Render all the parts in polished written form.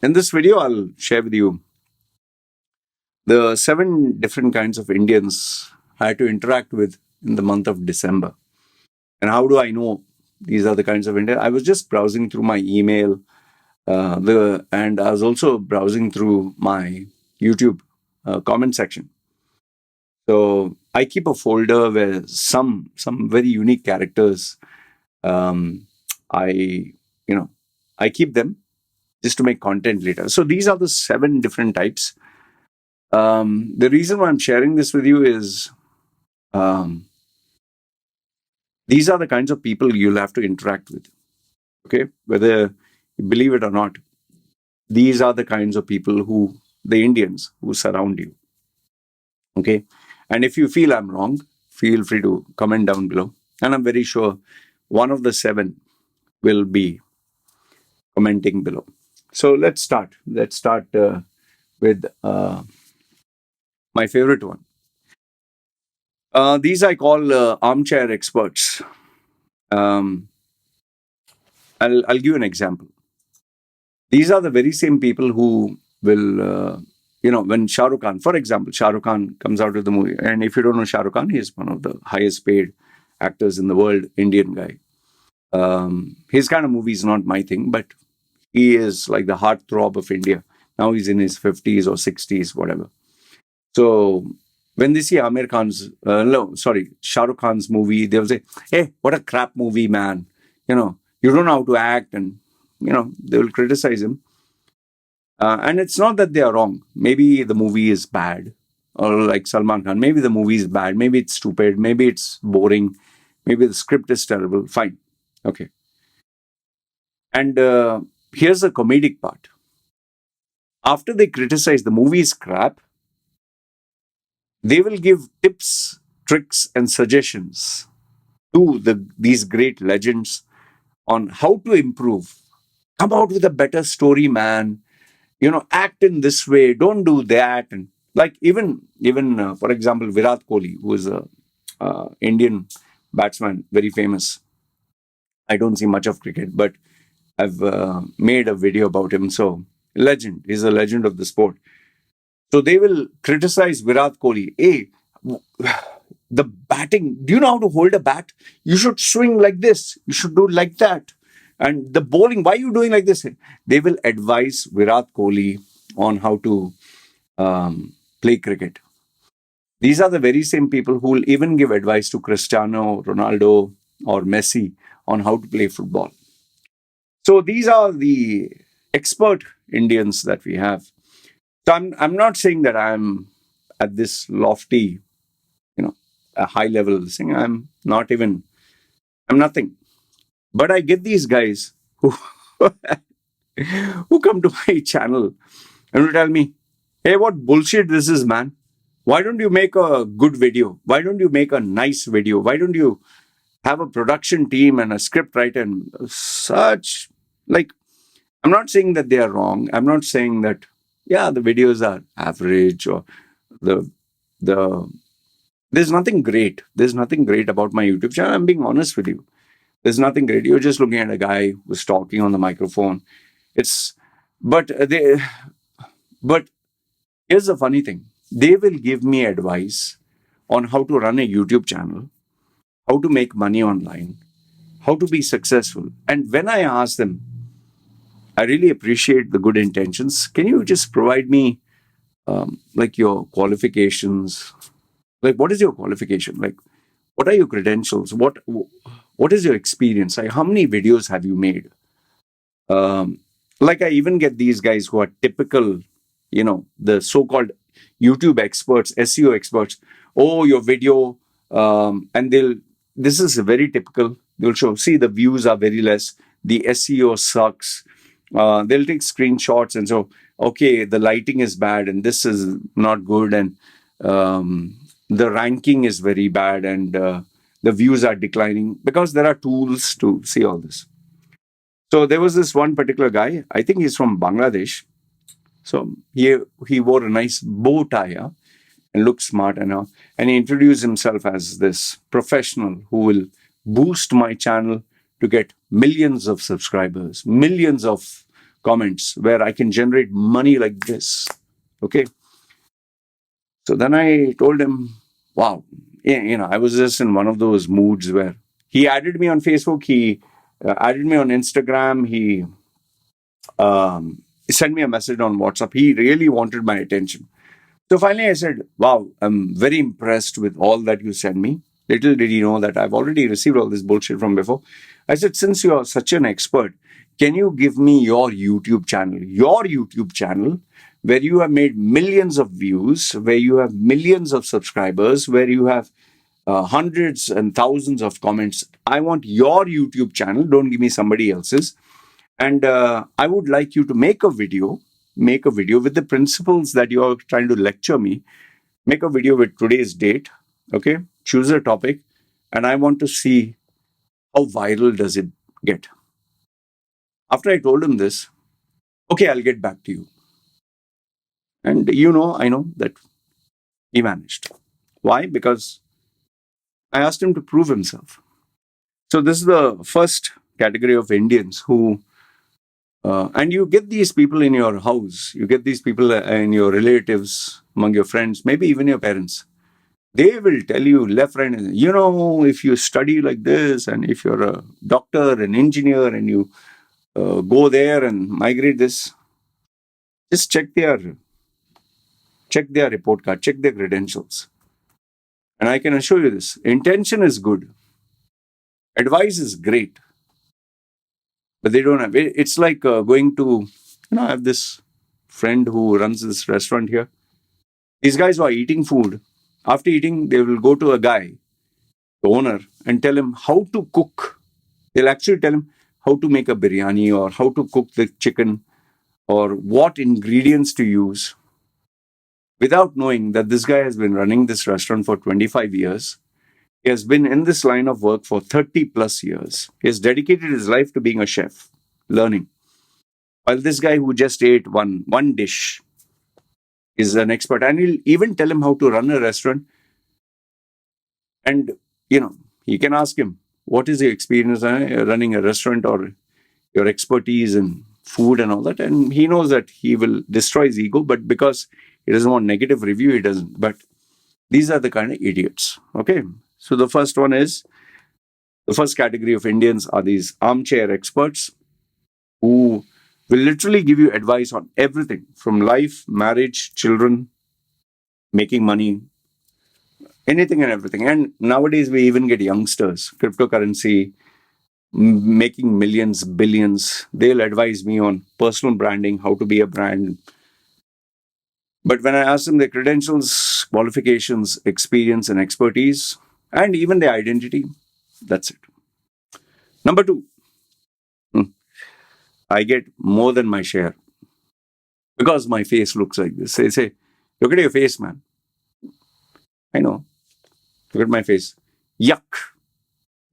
In this video, I'll share with you the 7 different kinds of Indians I had to interact with in the month of December. And how do I know these are the kinds of Indians? I was just browsing through my email, and I was also browsing through my YouTube comment section. So I keep a folder where some very unique characters. I I keep them just to make content later. So these are the 7 different types. The reason why I'm sharing this with you is these are the kinds of people you'll have to interact with. Okay, whether you believe it or not, these are the kinds of people the Indians who surround you. Okay, and if you feel I'm wrong, feel free to comment down below. And I'm very sure one of the 7 will be commenting below. So let's start. Let's start with my favorite one. These I call armchair experts. I'll give you an example. These are the very same people who will, when Shah Rukh Khan, for example, Shah Rukh Khan comes out with the movie, and if you don't know Shah Rukh Khan, he is one of the highest paid actors in the world, Indian guy. His kind of movie is not my thing, but he is like the heartthrob of India. Now he's in his 50s or 60s, whatever. So when they see Shah Rukh Khan's movie, they'll say, "Hey, what a crap movie, man! You don't know how to act," and they will criticize him. And it's not that they are wrong. Maybe the movie is bad, or like Salman Khan, maybe the movie is bad, maybe it's stupid, maybe it's boring, maybe the script is terrible. Fine, okay. And here's the comedic part. After they criticize the movie is crap, they will give tips, tricks, and suggestions to these great legends on how to improve. Come out with a better story, man. Act in this way. Don't do that. And like even for example, Virat Kohli, who is a Indian batsman, very famous. I don't see much of cricket, but I've made a video about him. So legend. He's a legend of the sport. So they will criticize Virat Kohli. Hey, the batting, do you know how to hold a bat? You should swing like this. You should do like that. And the bowling, why are you doing like this? They will advise Virat Kohli on how to play cricket. These are the very same people who will even give advice to Cristiano Ronaldo or Messi on how to play football. So these are the expert Indians that we have. So I'm not saying that I'm at this lofty, a high level thing. I'm nothing. But I get these guys who who come to my channel and will tell me, "Hey, what bullshit this is, man. Why don't you make a good video? Why don't you make a nice video? Why don't you have a production team and a script writer and such?" Like, I'm not saying that they are wrong. I'm not saying that, the videos are average or the there's nothing great. There's nothing great about my YouTube channel. I'm being honest with you. There's nothing great. You're just looking at a guy who's talking on the microphone. But here's the funny thing. They will give me advice on how to run a YouTube channel, how to make money online, how to be successful. And when I ask them, I really appreciate the good intentions. Can you just provide me like your qualifications? Like, what is your qualification? Like, what are your credentials? What is your experience? Like, how many videos have you made? Like, I even get these guys who are typical, the so-called YouTube experts, SEO experts. Oh, your video, and this is very typical. They'll show, see, the views are very less. The SEO sucks. They'll take screenshots and so, okay, the lighting is bad and this is not good. And the ranking is very bad and the views are declining because there are tools to see all this. So there was this one particular guy, I think he's from Bangladesh. So he wore a nice bow tie and looked smart and he introduced himself as this professional who will boost my channel to get millions of subscribers, millions of comments where I can generate money like this. Okay. So then I told him, wow, I was just in one of those moods where he added me on Facebook, he added me on Instagram, he sent me a message on WhatsApp. He really wanted my attention. So finally I said, wow, I'm very impressed with all that you sent me. Little did he know that I've already received all this bullshit from before. I said, since you are such an expert, can you give me your YouTube channel? Your YouTube channel, where you have made millions of views, where you have millions of subscribers, where you have hundreds and thousands of comments. I want your YouTube channel. Don't give me somebody else's. And I would like you to make a video with the principles that you are trying to lecture me. Make a video with today's date. Okay. Choose a topic. And I want to see how viral does it get. After I told him this, okay, I'll get back to you. And I know that he vanished. Why? Because I asked him to prove himself. So this is the first category of Indians who, and you get these people in your house, you get these people in your relatives, among your friends, maybe even your parents. They will tell you left, right, and if you study like this, and if you're a doctor, an engineer, and you go there and migrate this, just check their report card, check their credentials. And I can assure you this, intention is good. Advice is great. But they don't have it. It's like going to, I have this friend who runs this restaurant here. These guys who are eating food, after eating, they will go to a guy, the owner, and tell him how to cook. They'll actually tell him how to make a biryani or how to cook the chicken or what ingredients to use, without knowing that this guy has been running this restaurant for 25 years. He has been in this line of work for 30 plus years. He has dedicated his life to being a chef, learning. While this guy who just ate one dish is an expert, and he'll even tell him how to run a restaurant. And you can ask him, what is your experience running a restaurant or your expertise in food and all that? And he knows that he will destroy his ego, but because he doesn't want negative review, he doesn't. But these are the kind of idiots. Okay. So the first category of Indians are these armchair experts who will literally give you advice on everything from life, marriage, children, making money, anything and everything. And nowadays we even get youngsters, cryptocurrency, making millions, billions. They'll advise me on personal branding, how to be a brand. But when I ask them their credentials, qualifications, experience, and expertise, and even their identity, that's it. Number two, I get more than my share because my face looks like this. They say, look at your face, man. I know. Look at my face. Yuck.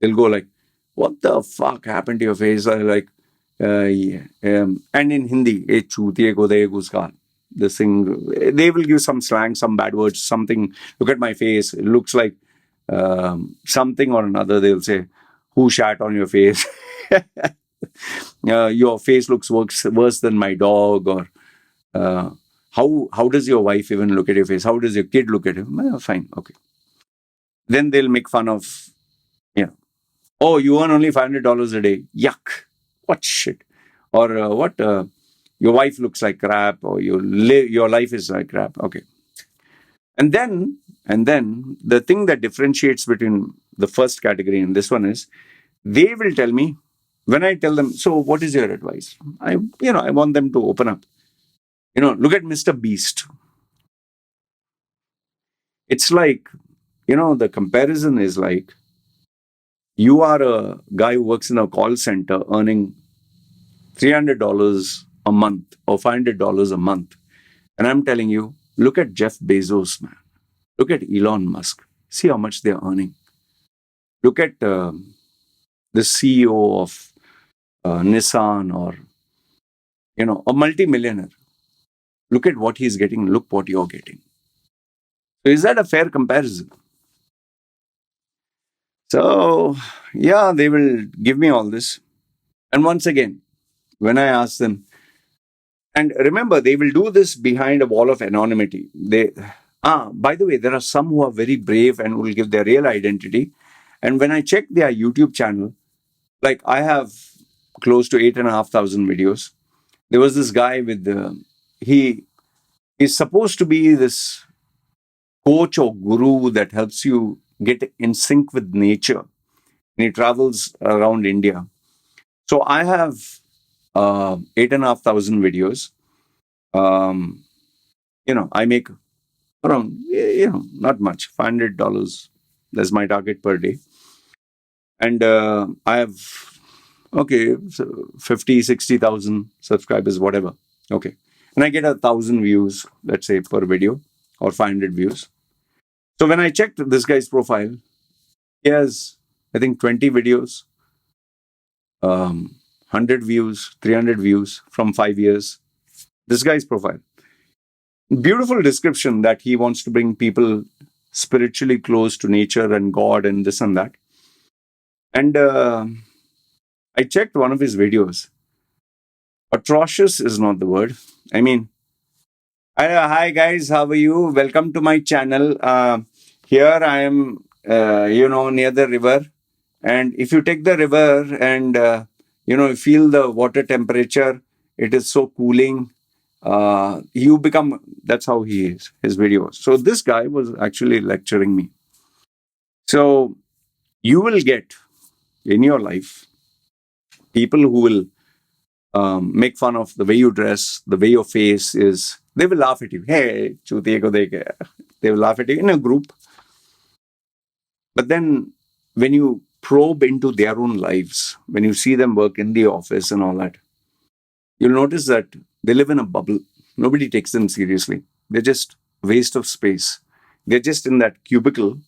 They'll go like, what the fuck happened to your face? I like, yeah. And in Hindi, this thing, they will give some slang, some bad words, something. Look at my face. It looks like something or another. They'll say, who shat on your face? Your face looks worse than my dog. Or how does your wife even look at your face? How does your kid look at him? Fine, okay. Then they'll make fun of, oh, you earn only $500 a day. Yuck. What shit? Or your wife looks like crap, or your life is like crap. Okay. And then the thing that differentiates between the first category and this one is they will tell me, when I tell them, so what is your advice? I want them to open up. Look at Mr. Beast. It's like, the comparison is like, you are a guy who works in a call center earning $300 a month or $500 a month. And I'm telling you, look at Jeff Bezos, man. Look at Elon Musk. See how much they're earning. Look at the CEO of Nissan or, a multimillionaire. Look at what he's getting. Look what you're getting. So is that a fair comparison? So, yeah, they will give me all this. And once again, when I ask them, And remember, they will do this behind a wall of anonymity. By the way, there are some who are very brave and will give their real identity. And when I check their YouTube channel, like I have close to 8,500 videos. There was this guy with he is supposed to be this coach or guru that helps you get in sync with nature. And he travels around India. So I have 8,500 videos. Um, I make around, not much, $500. That's my target per day. And I have, okay, so 50, 60,000 subscribers, whatever. Okay. And I get 1,000 views, let's say, per video or 500 views. So when I checked this guy's profile, he has, I think, 20 videos, 100 views, 300 views from 5 years. This guy's profile. Beautiful description that he wants to bring people spiritually close to nature and God and this and that. And I checked one of his videos. Atrocious is not the word. I mean, hi guys, how are you? Welcome to my channel. Here I am, near the river. And if you take the river and, you feel the water temperature, it is so cooling. You become, that's how he is, his videos. So this guy was actually lecturing me. So you will get in your life people who will make fun of the way you dress, the way your face is. They will laugh at you. Hey, chutiye ko dekh. They will laugh at you in a group. But then when you probe into their own lives, when you see them work in the office and all that, you'll notice that they live in a bubble. Nobody takes them seriously. They're just a waste of space. They're just in that cubicle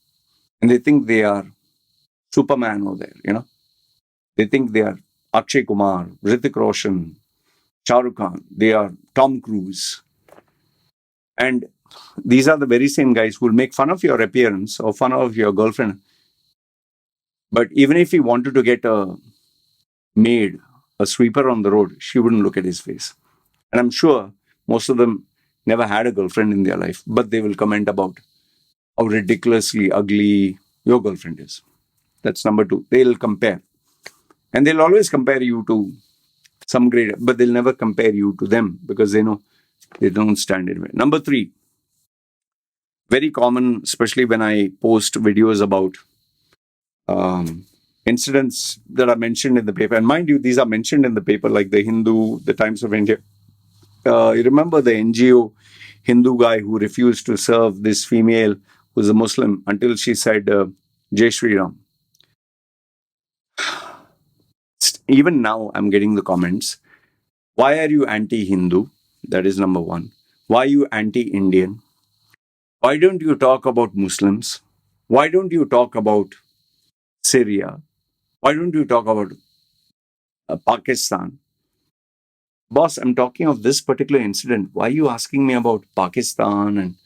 and they think they are Superman over there, They think they are Akshay Kumar, Hrithik Roshan, Shah Rukh Khan. They are Tom Cruise. And these are the very same guys who will make fun of your appearance or fun of your girlfriend. But even if he wanted to get a maid, a sweeper on the road, she wouldn't look at his face. And I'm sure most of them never had a girlfriend in their life, but they will comment about how ridiculously ugly your girlfriend is. That's number two. They'll compare. And they'll always compare you to some grade, but they'll never compare you to them because they know they don't stand in it. Number three, very common, especially when I post videos about incidents that are mentioned in the paper. And mind you, these are mentioned in the paper like the Hindu, the Times of India. You remember the NGO Hindu guy who refused to serve this female who's a Muslim until she said, Jai Shri Ram. Even now, I'm getting the comments. Why are you anti-Hindu? That is number one. Why are you anti-Indian? Why don't you talk about Muslims? Why don't you talk about Syria? Why don't you talk about Pakistan? Boss, I'm talking of this particular incident. Why are you asking me about Pakistan?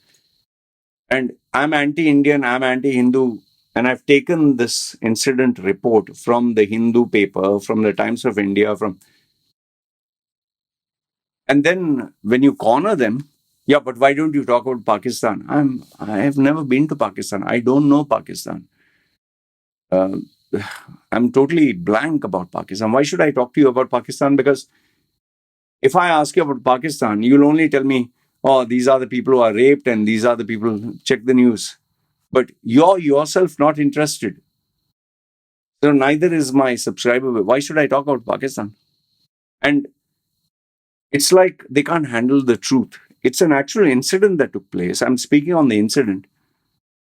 And I'm anti-Indian, I'm anti-Hindu. And I've taken this incident report from the Hindu paper, from the Times of India, and then when you corner them, yeah, but why don't you talk about Pakistan? I have never been to Pakistan. I don't know Pakistan. Uh, I'm totally blank about Pakistan. Why should I talk to you about Pakistan? Because if I ask you about Pakistan, you'll only tell me, oh, these are the people who are raped and these are the people who check the news. But you're yourself not interested. So neither is my subscriber. Why should I talk about Pakistan? And it's like they can't handle the truth. It's an actual incident that took place. I'm speaking on the incident.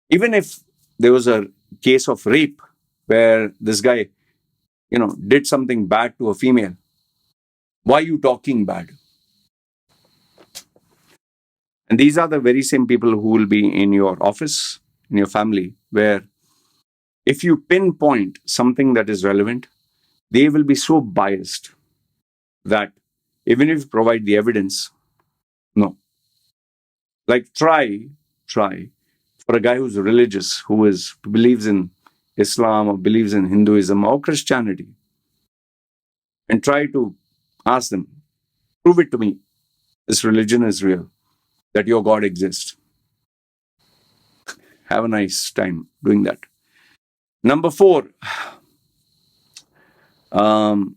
Even if there was a case of rape where this guy, did something bad to a female, why are you talking bad? And these are the very same people who will be in your office, in your family, where if you pinpoint something that is relevant, they will be so biased that even if you provide the evidence, no. Like try for a guy who's religious, who believes in Islam or believes in Hinduism or Christianity, and try to ask them, prove it to me. this religion is real, that your God exists. Have a nice time doing that. Number four, um,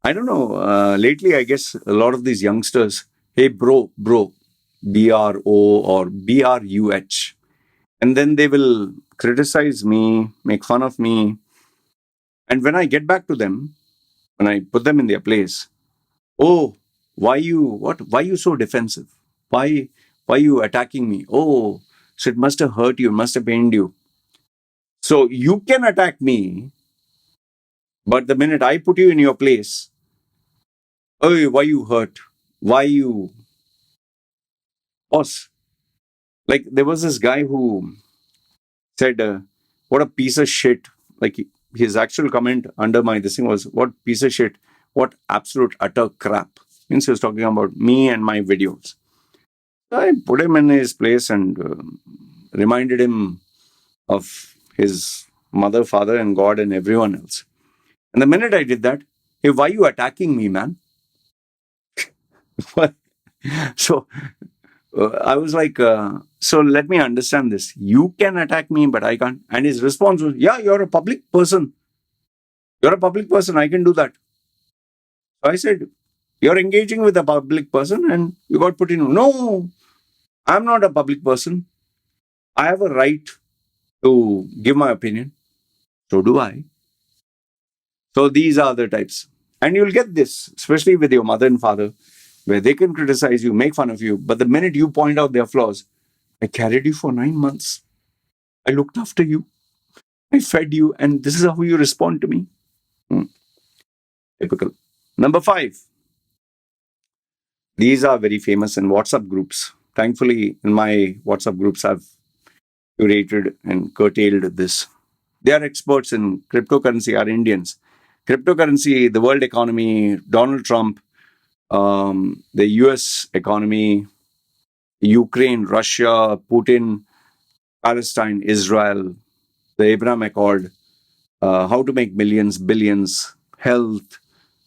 I don't know. Lately, I guess a lot of these youngsters, hey, bro, BRO or BRUH. And then they will criticize me, make fun of me. And when I get back to them, when I put them in their place, oh, why you so defensive? Why you attacking me? Oh, so it must have hurt you, must have pained you. So you can attack me, but the minute I put you in your place, oh, why you hurt? Why you boss? Like there was this guy who said, "What a piece of shit!" Like his actual comment under my this thing was, "What piece of shit! What absolute utter crap!" Means he was talking about me and my videos. So I put him in his place and reminded him of his mother, father, and God, and everyone else. And the minute I did that, hey, why are you attacking me, man? So I was like, so let me understand this. You can attack me, but I can't. And his response was, yeah, you're a public person. You're a public person. I can do that. So I said, you're engaging with a public person and you got put in. No, I'm not a public person. I have a right to give my opinion. So do I. So these are the types. And you'll get this, especially with your mother and father, where they can criticize you, make fun of you. But the minute you point out their flaws, I carried you for 9 months. I looked after you. I fed you. And this is how you respond to me. Hmm. Typical. Number 5. These are very famous in WhatsApp groups. Thankfully, in my WhatsApp groups, I've curated and curtailed this. They are experts in cryptocurrency, are Indians. Cryptocurrency, the world economy, Donald Trump, the US economy, Ukraine, Russia, Putin, Palestine, Israel, the Abraham Accord, how to make millions, billions, health.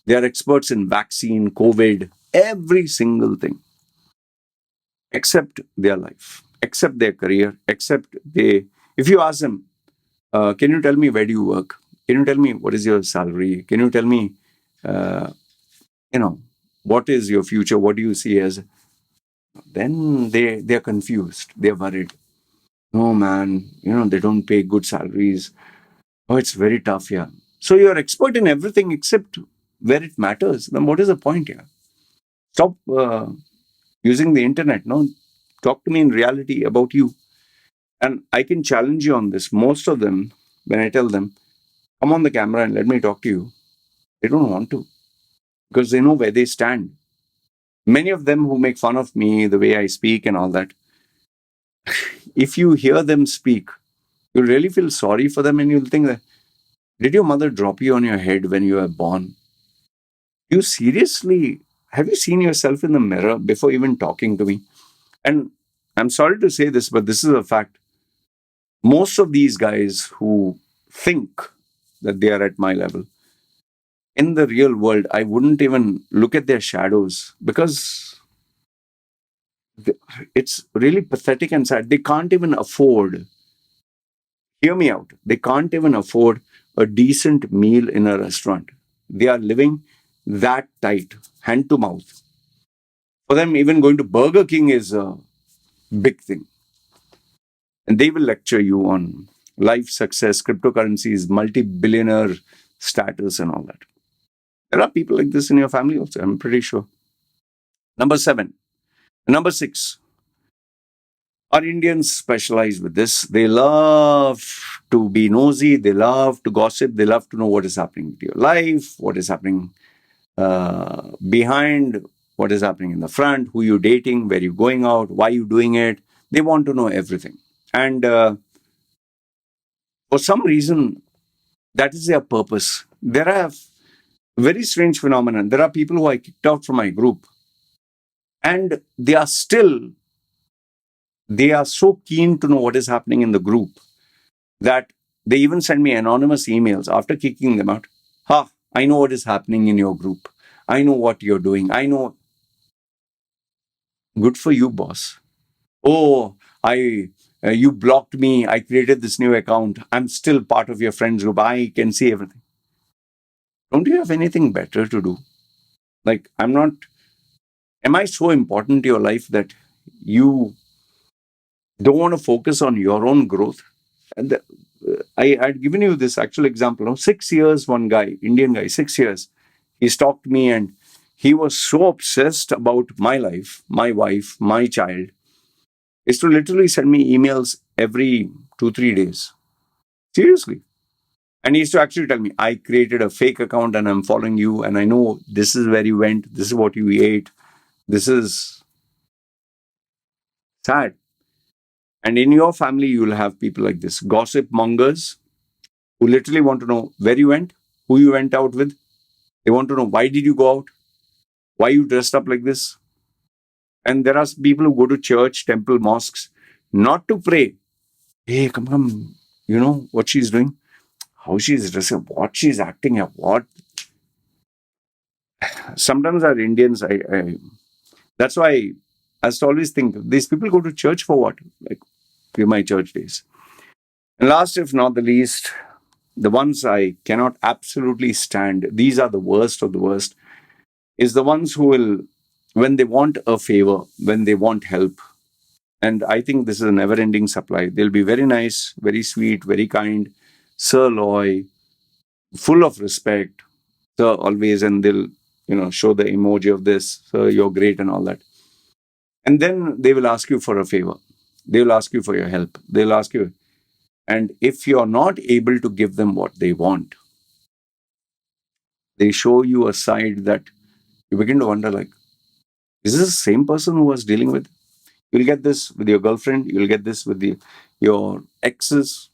They are experts in vaccine, COVID, every single thing, except their life, except their career, except they. If you ask them, can you tell me where do you work? Can you tell me what is your salary? Can you tell me, uh, you know, what is your future? What do you see as? Then they're confused. They're worried. No, man, they don't pay good salaries. Oh, it's very tough here. So you're expert in everything except where it matters. Then what is the point here? Stop using the internet. No, talk to me in reality about you. And I can challenge you on this. Most of them, when I tell them, come on the camera and let me talk to you, they don't want to because they know where they stand. Many of them who make fun of me, the way I speak and all that, if you hear them speak, you really feel sorry for them and you'll think that, did your mother drop you on your head when you were born? You seriously, have you seen yourself in the mirror before even talking to me? And I'm sorry to say this, but this is a fact. Most of these guys who think that they are at my level, in the real world, I wouldn't even look at their shadows because it's really pathetic and sad. They can't even afford, hear me out, they can't even afford a decent meal in a restaurant. They are living that tight, hand to mouth. For them, even going to Burger King is a big thing. And they will lecture you on life success, cryptocurrencies, multi-billionaire status, and all that. There are people like this in your family also, I'm pretty sure. Number 7. Number 6. Our Indians specialize with this. They love to be nosy. They love to gossip. They love to know what is happening to your life, what is happening behind, what is happening in the front, who you're dating, where you're going out, why you're doing it. They want to know everything. And for some reason, that is their purpose. There are very strange phenomenon. There are people who I kicked out from my group, and they are so keen to know what is happening in the group that they even send me anonymous emails after kicking them out. Ha, I know what is happening in your group. I know what you're doing. I know. Good for you, boss. Oh, you blocked me. I created this new account. I'm still part of your friends group. I can see everything. Don't you have anything better to do? Like, I'm not, am I so important to your life that you don't want to focus on your own growth? And I'd given you this actual example. No? 6 years, one guy, Indian guy, 6 years, he stalked me and he was so obsessed about my life, my wife, my child, is to literally send me emails every 2, 3 days. Seriously. And he used to actually tell me, I created a fake account and I'm following you and I know this is where you went, this is what you ate, this is sad. And in your family, you'll have people like this gossip mongers who literally want to know where you went, who you went out with. They want to know why did you go out, why you dressed up like this. And there are people who go to church, temple, mosques, not to pray. Hey, come, you know what she's doing, how she's dressing, what she's acting at, what. Sometimes our Indians, that's why I used to always think these people go to church for what? Like, my church days. And last, if not the least, the ones I cannot absolutely stand, these are the worst of the worst, is the ones who will, when they want a favor, when they want help, and I think this is a never ending supply, they'll be very nice, very sweet, very kind, Sir Loy, full of respect, Sir always, and they'll, show the emoji of this, Sir, you're great, and all that. And then they will ask you for a favor. They will ask you for your help. They'll ask you. And if you're not able to give them what they want, they show you a side that you begin to wonder, like, is this the same person who was dealing with? You'll get this with your girlfriend. You'll get this with your exes.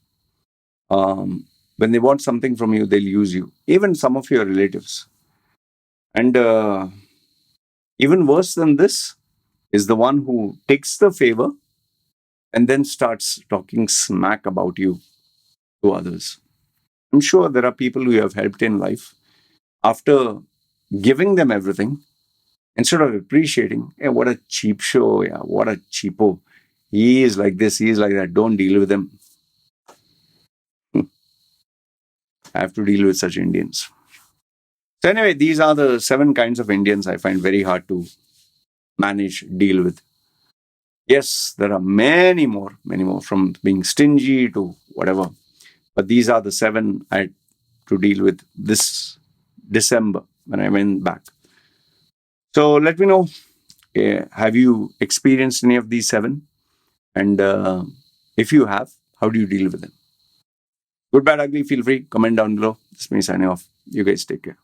When they want something from you, they'll use you. Even some of your relatives. And even worse than this is the one who takes the favor and then starts talking smack about you to others. I'm sure there are people who you have helped in life. After giving them everything, instead of appreciating, hey, what a cheap show, yeah, what a cheapo. He is like this, he is like that. Don't deal with him. I have to deal with such Indians. So, anyway, these are the 7 kinds of Indians I find very hard to manage, deal with. Yes, there are many more, from being stingy to whatever. But these are the 7 I had to deal with this December when I went back. So let me know, have you experienced any of these 7? And if you have, how do you deal with them? Good, bad, ugly, feel free. Comment down below. This is me signing off. You guys take care.